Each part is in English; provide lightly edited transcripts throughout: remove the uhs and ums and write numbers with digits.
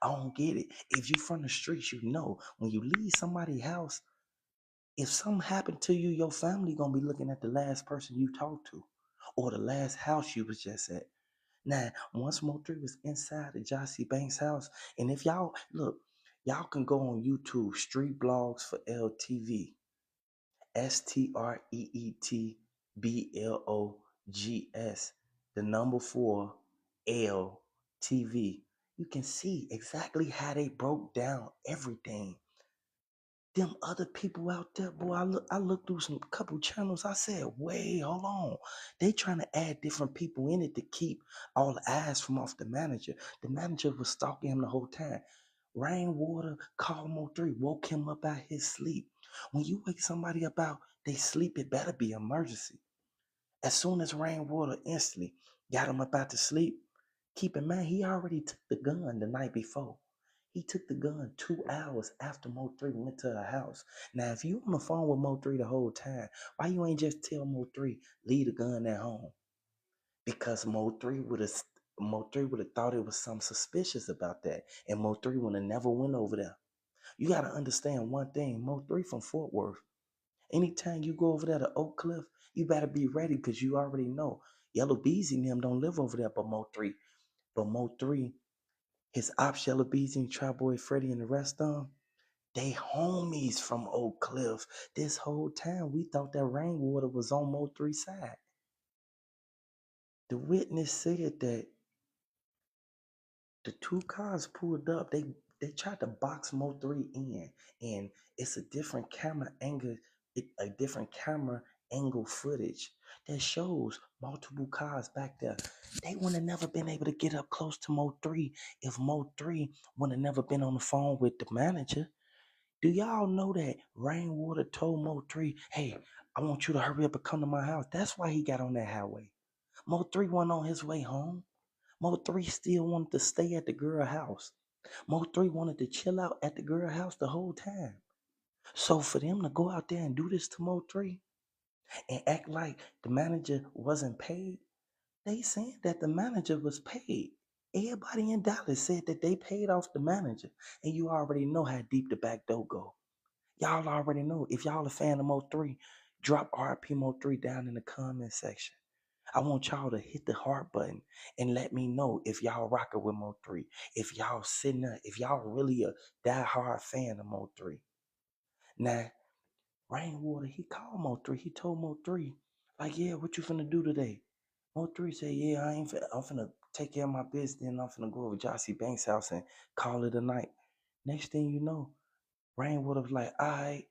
I don't get it. If you from the streets, you know when you leave somebody's house, if something happened to you, your family gonna be looking at the last person you talked to, or the last house you was just at. Now, once Mo3 was inside the Jossie Banks house, and if y'all look, y'all can go on YouTube, Street Blogs for LTV, STREETBLOGS, the number 4 LTV. You can see exactly how they broke down everything. Them other people out there, boy, I looked through some couple channels. I said, wait, hold on. They trying to add different people in it to keep all the eyes from off the manager. The manager was stalking him the whole time. Rainwater called Mo3, woke him up out his sleep. When you wake somebody up out they sleep, it better be emergency. As soon as Rainwater instantly got him up out to sleep, keep in mind he already took the gun the night before. He took the gun 2 hours after Mo3 went to her house. Now, if you on the phone with Mo3 the whole time, why you ain't just tell Mo3 leave the gun at home? Because Mo3 would have thought it was something suspicious about that, and Mo3 would have never went over there. You gotta understand one thing: Mo3 from Fort Worth. Anytime you go over there to Oak Cliff, you better be ready because you already know Yellow Beezy and them don't live over there, but Mo3. But Mo3, his ops Yellow Beezy and Tri Boy Freddy and the rest of them, they homies from Oak Cliff. This whole time we thought that Rainwater was on Mo3's side. The witness said that the two cars pulled up. They tried to box Mo3 in, and it's a different camera angle, a different camera angle footage that shows multiple cars back there. They would have never been able to get up close to Mo3 if Mo3 would have never been on the phone with the manager. Do y'all know that Rainwater told Mo3, hey, I want you to hurry up and come to my house? That's why he got on that highway. Mo3 went on his way home. Mo3 still wanted to stay at the girl house. Mo3 wanted to chill out at the girl house the whole time. So for them to go out there and do this to Mo3 and act like the manager wasn't paid, they said that the manager was paid. Everybody in Dallas said that they paid off the manager. And you already know how deep the back door go. Y'all already know. If y'all a fan of Mo3, drop RP Mo3 down in the comment section. I want y'all to hit the heart button and let me know if y'all rocking with Mo3. If y'all sitting there, if y'all really a die-hard fan of Mo3. Now, Rainwater, he called Mo3. He told Mo3, like, yeah, what you finna do today? Mo3 said, yeah, I'm finna take care of my business and I'm finna go over Jossie Banks' house and call it a night. Next thing you know, Rainwater was like, all right.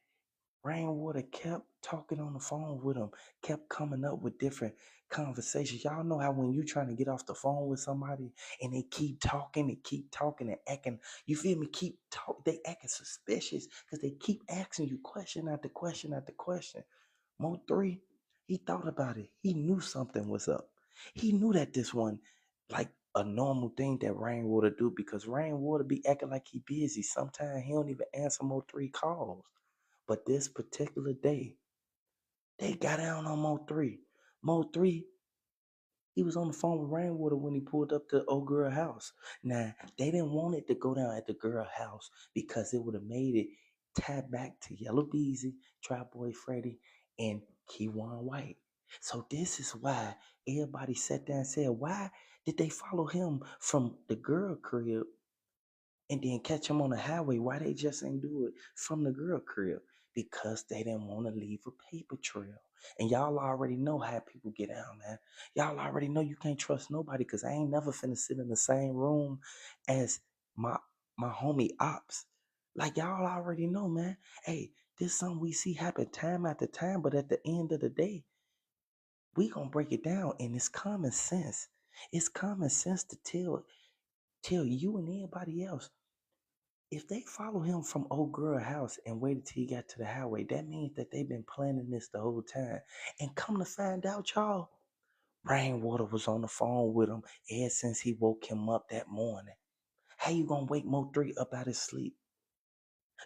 Rainwater kept talking on the phone with him, kept coming up with different conversations. Y'all know how when you trying to get off the phone with somebody and they keep talking and acting, you feel me? They acting suspicious because they keep asking you question after question after question. Mo3, he thought about it. He knew something was up. He knew that this one, like a normal thing that Rainwater do because Rainwater be acting like he busy. Sometimes he don't even answer Mo3 calls. But this particular day, they got down on Mo3. Mo3, he was on the phone with Rainwater when he pulled up to the old girl house. Now, they didn't want it to go down at the girl house because it would have made it tie back to Yellow Beezy, Trap Boy Freddy, and Keywan White. So this is why everybody sat there and said, why did they follow him from the girl crib and then catch him on the highway? Why they just ain't do it from the girl crib? Because they didn't want to leave a paper trail. And y'all already know how people get out, man. Y'all already know you can't trust nobody because I ain't never finna sit in the same room as my my homie Ops. Like y'all already know, man. Hey, this something we see happen time after time, but at the end of the day, we gonna break it down and it's common sense. It's common sense to tell you and everybody else if they follow him from old girl house and waited till he got to the highway, that means that they've been planning this the whole time. And come to find out, y'all, Rainwater was on the phone with him ever since he woke him up that morning. How you gonna wake Mo3 up out his sleep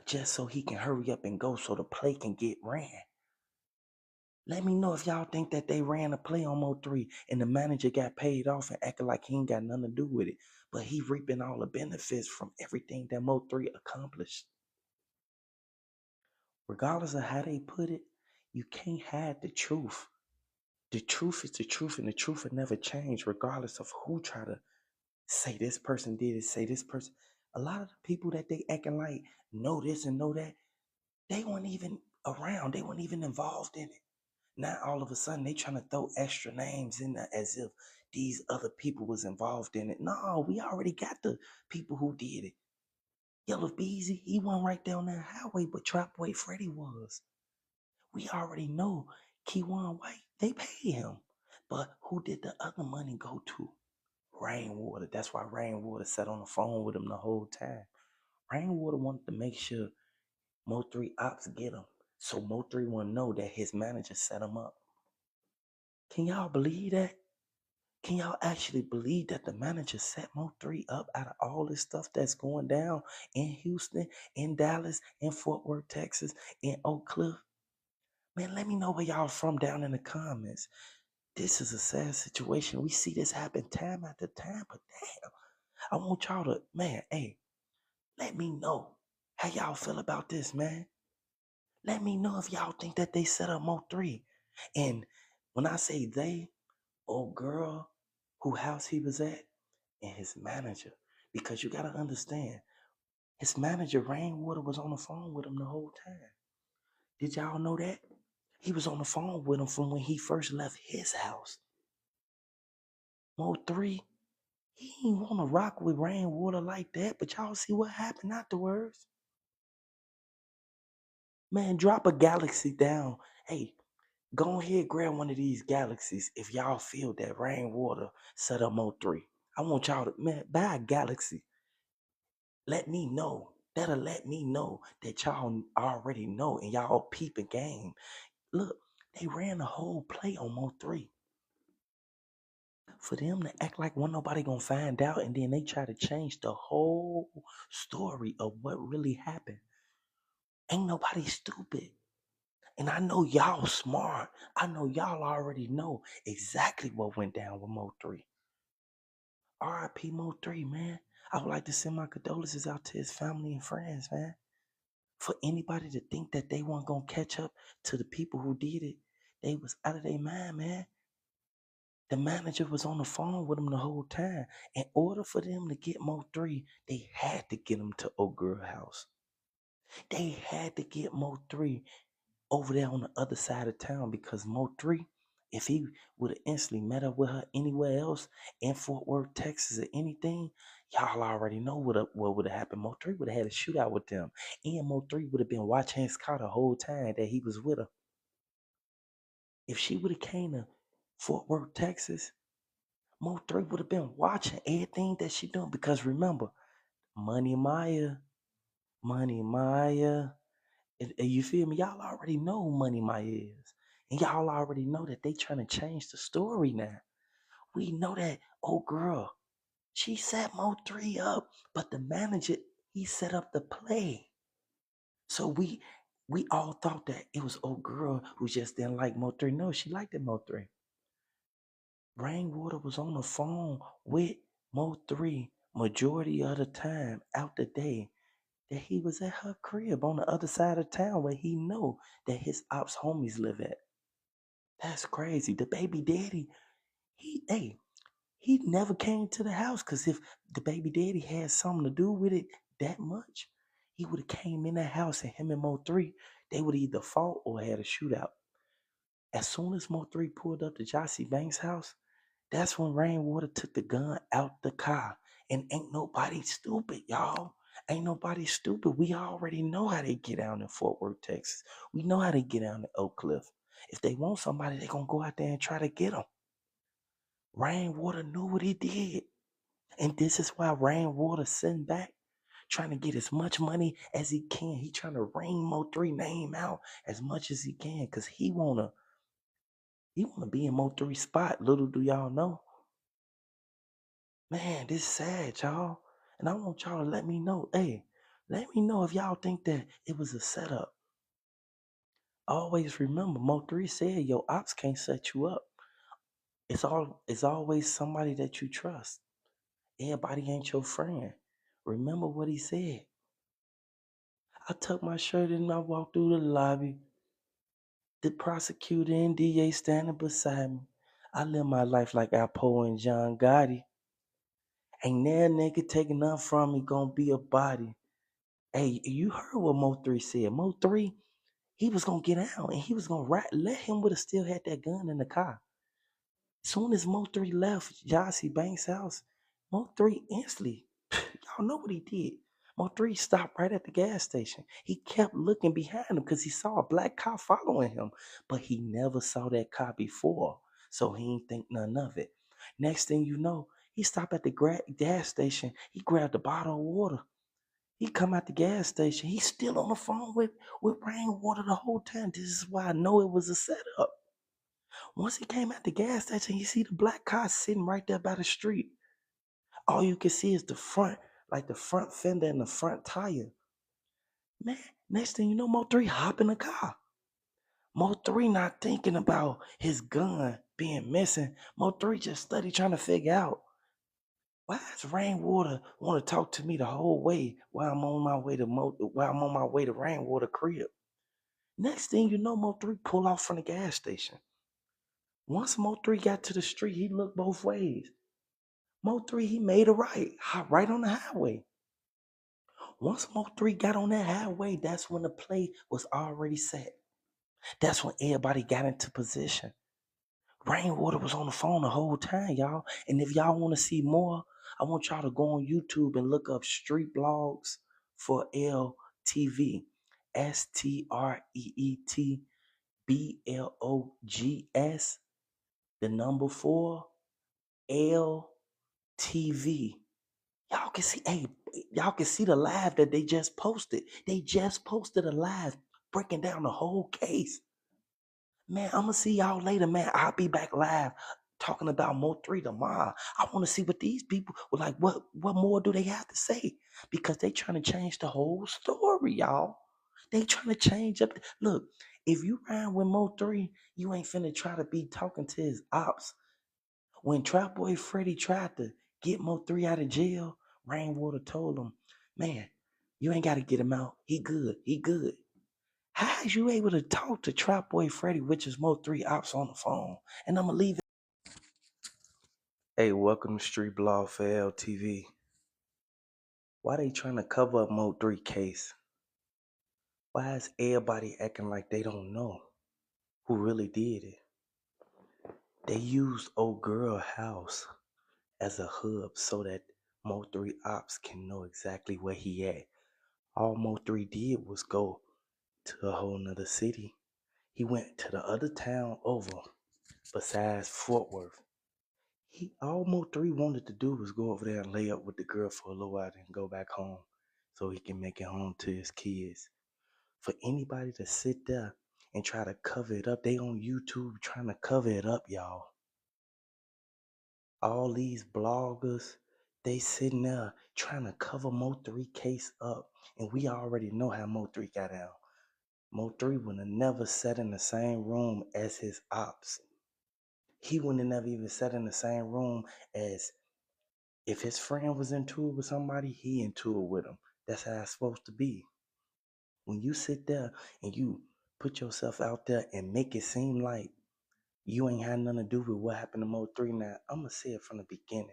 just so he can hurry up and go so the play can get ran? Let me know if y'all think that they ran a play on Mo3 and the manager got paid off and acted like he ain't got nothing to do with it. but he reaping all the benefits from everything that Mo3 accomplished. Regardless of how they put it, you can't hide the truth. The truth is the truth, and the truth will never change, regardless of who try to say this person did it, say this person. A lot of the people that they acting like know this and know that, they weren't even around. They weren't even involved in it. Now all of a sudden they trying to throw extra names in there as if these other people was involved in it. No, we already got the people who did it. Yellow Beezy, he wasn't right there on that highway, but Trap Boy Freddy was. We already know Keywan White, they paid him. But who did the other money go to? Rainwater. That's why Rainwater sat on the phone with him the whole time. Rainwater wanted to make sure Mo3 ops get him. So Mo3 want to know that his manager set him up. Can y'all believe that? Can y'all actually believe that the manager set Mo3 up out of all this stuff that's going down in Houston, in Dallas, in Fort Worth, Texas, in Oak Cliff? Man, let me know where y'all from down in the comments. This is a sad situation. We see this happen time after time, but damn, I want y'all to, man, hey, let me know how y'all feel about this, man. Let me know if y'all think that they set up Mo3. And when I say they, old girl who house he was at, and his manager. Because you gotta understand, his manager, Rainwater, was on the phone with him the whole time. Did y'all know that? He was on the phone with him from when he first left his house. Mo3, he ain't wanna rock with Rainwater like that, but y'all see what happened afterwards. Man, drop a galaxy down. Hey, go ahead, grab one of these galaxies if y'all feel that Rainwater set up Mo3. I want y'all to, man, buy a galaxy. Let me know. That'll let me know that y'all already know and y'all peeping game. Look, they ran the whole play on Mo3. For them to act like one nobody gonna find out, and then they try to change the whole story of what really happened. Ain't nobody stupid. And I know y'all smart. I know y'all already know exactly what went down with Mo3. RIP Mo3, man. I would like to send my condolences out to his family and friends, man. For anybody to think that they weren't gonna catch up to the people who did it, they was out of their mind, man. The manager was on the phone with them the whole time. In order for them to get Mo3, they had to get him to Old Girl House. They had to get Mo3 over there on the other side of town because Mo3, if he would have instantly met up with her anywhere else in Fort Worth, Texas, or anything, y'all already know what would have happened. Mo3 would have had a shootout with them, and Mo3 would have been watching his car the whole time that he was with her. If she would have came to Fort Worth, Texas, Mo3 would have been watching everything that she doing because remember, Money Maya, Money Maya. And you feel me? Y'all already know who Money Maya is. And y'all already know that they trying to change the story now. We know that, oh girl, she set Mo3 up, but the manager, he set up the play. So we all thought that it was old girl who just didn't like Mo3. No, she liked it Mo3. Rainwater was on the phone with Mo3 majority of the time out the day that he was at her crib on the other side of town where he know that his ops homies live at. That's crazy. The baby daddy, he never came to the house because if the baby daddy had something to do with it that much, he would have came in that house and him and Mo3, they would either fought or had a shootout. As soon as Mo3 pulled up to Jossie Banks' house, that's when Rainwater took the gun out the car. And ain't nobody stupid, y'all. Ain't nobody stupid. We already know how they get down in Fort Worth, Texas. We know how they get down in Oak Cliff. If they want somebody, they going to go out there and try to get them. Rainwater knew what he did. And this is why Rainwater sitting back, trying to get as much money as he can. He trying to ring Mo3 name out as much as he can because he wanna be in Mo3 spot. Little do y'all know. Man, this sad, y'all. And I want y'all to let me know. Hey, let me know if y'all think that it was a setup. Always remember, Mo3 said your ops can't set you up. It's always somebody that you trust. Everybody ain't your friend. Remember what he said. I tucked my shirt in and I walked through the lobby. The prosecutor and DA standing beside me. I live my life like Alpo and John Gotti. Ain't that nigga taking nothing from me, gonna be a body. Hey, you heard what Mo3 said. Mo3, he was gonna get out and he was gonna let him would have still had that gun in the car. Soon as Mo3 left Jossie Banks' house, Mo3 instantly, y'all know what he did. Mo3 stopped right at the gas station. He kept looking behind him because he saw a black car following him, but he never saw that car before, so he ain't think none of it. Next thing you know, he stopped at the gas station. He grabbed a bottle of water. He come out the gas station. He's still on the phone with Rainwater the whole time. This is why I know it was a setup. Once he came out the gas station, he see the black car sitting right there by the street. All you can see is the front, like the front fender and the front tire. Man, next thing you know, Mo3 hop in the car. Mo3 not thinking about his gun being missing. Mo3 just study trying to figure out why does Rainwater want to talk to me the whole way while I'm on my way to Rainwater crib. Next thing you know, Mo3 pull off from the gas station. Once Mo3 got to the street, he looked both ways. Mo3, he made a right on the highway. Once Mo3 got on that highway, that's when the play was already set. That's when everybody got into position. Rainwater was on the phone the whole time, y'all. And if y'all want to see more, I want y'all to go on YouTube and look up Street Blogs for LTV. STREETBLOGS, the number 4, LTV. Y'all can see, hey, y'all can see the live that they just posted. They just posted a live breaking down the whole case. Man, I'm gonna see y'all later, man. I'll be back live talking about Mo3 tomorrow. I want to see what these people were like. What more do they have to say? Because they trying to change the whole story, y'all. They trying to change up. Look, if you ride with Mo3, you ain't finna try to be talking to his ops. When Trap Boy Freddy tried to get Mo3 out of jail, Rainwater told him, man, you ain't got to get him out. He good. He good. How is you able to talk to Trap Boy Freddy, which is Mo3 ops on the phone? And I'm going to leave it. Hey, welcome to Street Blog for LTV. Why they trying to cover up Mo3 case? Why is everybody acting like they don't know who really did it? They used old girl house as a hub so that Mo3 ops can know exactly where he at. All Mo3 did was go to a whole nother city. He went to the other town over besides Fort Worth. All Mo3 wanted to do was go over there and lay up with the girl for a little while and go back home so he can make it home to his kids. For anybody to sit there and try to cover it up, they on YouTube trying to cover it up, y'all. All these bloggers, they sitting there trying to cover Mo3 case up. And we already know how Mo3 got out. Mo3 would have never sat in the same room as his ops. He wouldn't have never even sat in the same room as if his friend was into it with somebody, he into it with him. That's how it's supposed to be. When you sit there and you put yourself out there and make it seem like you ain't had nothing to do with what happened to Mo3 now, I'm going to say it from the beginning.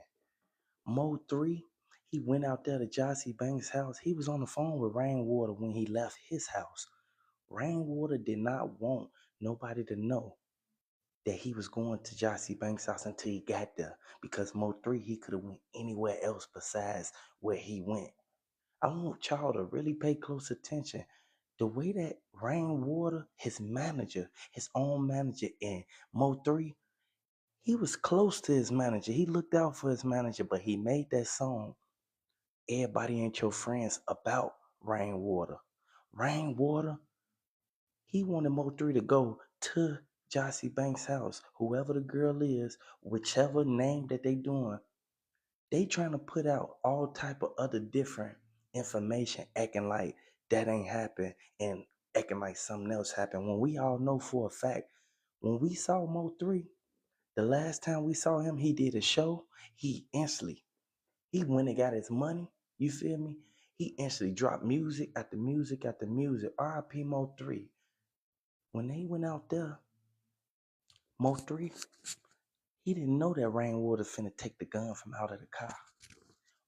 Mo3, he went out there to Jossie Banks' house. He was on the phone with Rainwater when he left his house. Rainwater did not want nobody to know that he was going to Jossie Banks' house until he got there, because Mo3, he could have went anywhere else besides where he went. I want y'all to really pay close attention. The way that Rainwater, his manager, his own manager, and Mo3, he was close to his manager. He looked out for his manager, but he made that song, Everybody Ain't Your Friends, about Rainwater. Rainwater, he wanted Mo3 to go to Jossie Banks' house. Whoever the girl is, whichever name that they doing, they trying to put out all type of other different information, acting like that ain't happened and acting like something else happened. When we all know for a fact, when we saw Mo3, the last time we saw him, he did a show. He instantly He went and got his money. You feel me? He instantly dropped music after music after music. R.I.P. Mo3. When they went out there, Mo3, he didn't know that Rainwater finna take the gun from out of the car.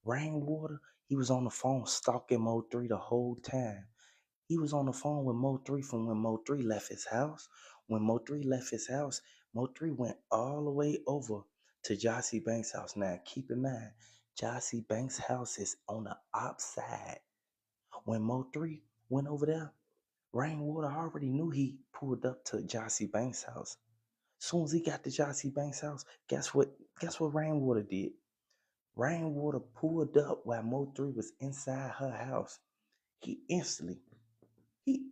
Rainwater, he was on the phone stalking Mo3 the whole time. He was on the phone with Mo3 from when Mo3 left his house. When Mo3 left his house, Mo3 went all the way over to Jossie Banks' house. Now, keep in mind, Jossie Banks' house is on the outside. When Mo3 went over there, Rainwater already knew he pulled up to Jossie Banks' house. Soon as he got to Jossie Banks' house, guess what? Guess what Rainwater did? Rainwater pulled up while Mo3 was inside her house. He instantly, he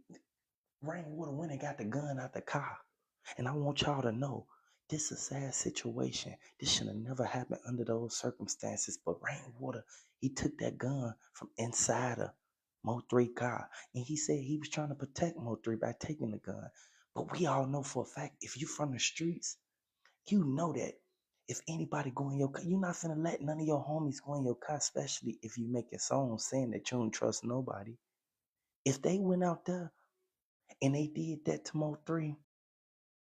Rainwater went and got the gun out the car. And I want y'all to know, this is a sad situation. This should have never happened under those circumstances. But Rainwater, he took that gun from inside of Mo3 car. And he said he was trying to protect Mo3 by taking the gun. But we all know for a fact, if you from the streets, you know that if anybody go in your car, you're not finna let none of your homies go in your car, especially if you making songs saying that you don't trust nobody. If they went out there and they did that to Mo3,